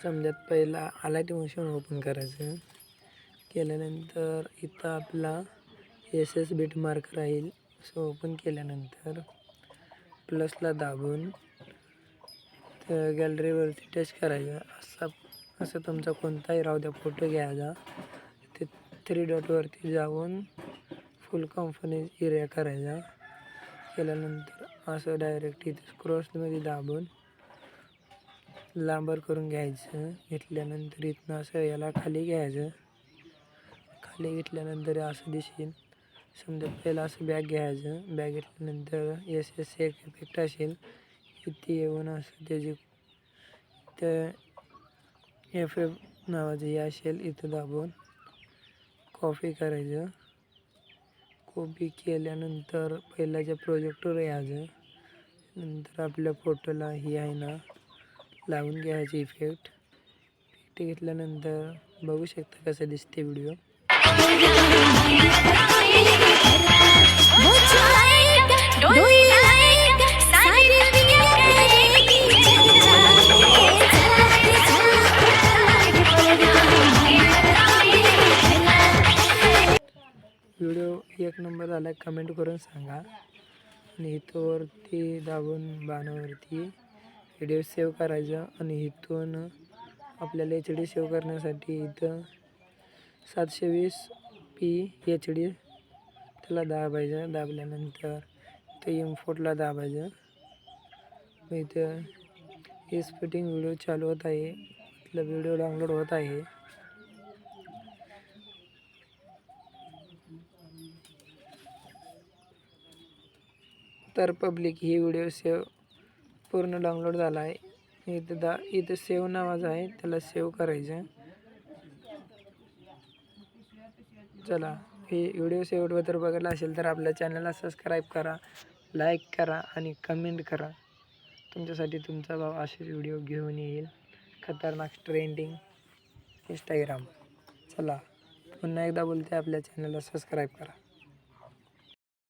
समजात पहिला अलाइट motion open करायचं. केल्यानंतर इथं आपला एस बीट मार्क राहील. सो ओपन केल्यानंतर प्लसला दाबून गॅलरीवरती टच करायचं. असं तुमचा कोणताही राहू द्या फोटो घ्यायचा. ते 3 डॉटवरती जाऊन फुल कॉन्फिडन्स एरिया करायचा. केल्यानंतर असं डायरेक्ट इथे क्रॉसमध्ये दाबून लांबर करून घ्यायचं. घेतल्यानंतर इथनं असं याला खाली घ्यायचं. खाली घेतल्यानंतर असं दिसेल. समजा पहिला असं बॅग घ्यायचं. बॅग घेतल्यानंतर एक इफेक्ट असेल इथे येऊन असं त्याची तर एफ नावाचं हे असेल इथं दाबून कॉपी करायचं. कॉपी केल्यानंतर पहिल्याच्या प्रोजेक्टवर यायचं. नंतर आपल्या फोटोला ही आहे ना लावून घ्यायची इफेक्ट घेतल्यानंतर बघू शकता कसं दिसते व्हिडिओ. व्हिडिओ एक नंबर झाला कमेंट करून सांगा. आणि इथं वरती दाबून बाणावरती व्हिडिओ सेव्ह करायचा. आणि इथून आपल्याला HD सेव्ह करण्यासाठी इथं 720p HD त्याला दाबायचं. दाबल्यानंतर इथं इम्पोर्टला दाबायचं. इथं एक्सपोर्टिंग व्हिडिओ चालू होत आहे. इथला व्हिडिओ डाउनलोड होत आहे. तर पब्लिक ही व्हिडिओ सेव्ह पूर्ण डाउनलोड झाला आहे. इथं सेव्ह नावाचं आहे त्याला सेव्ह करायचं. चला हे व्हिडिओ शेवटवर बघायला असेल तर आपल्या चॅनलला सबस्क्राईब करा, लाईक करा आणि कमेंट करा. तुमच्यासाठी तुमचा भाव असेच व्हिडिओ घेऊन येईल. खतरनाक ट्रेंडिंग इंस्टाग्राम. चला पुन्हा एकदा बोलते आपल्या चॅनलला सबस्क्राईब करा.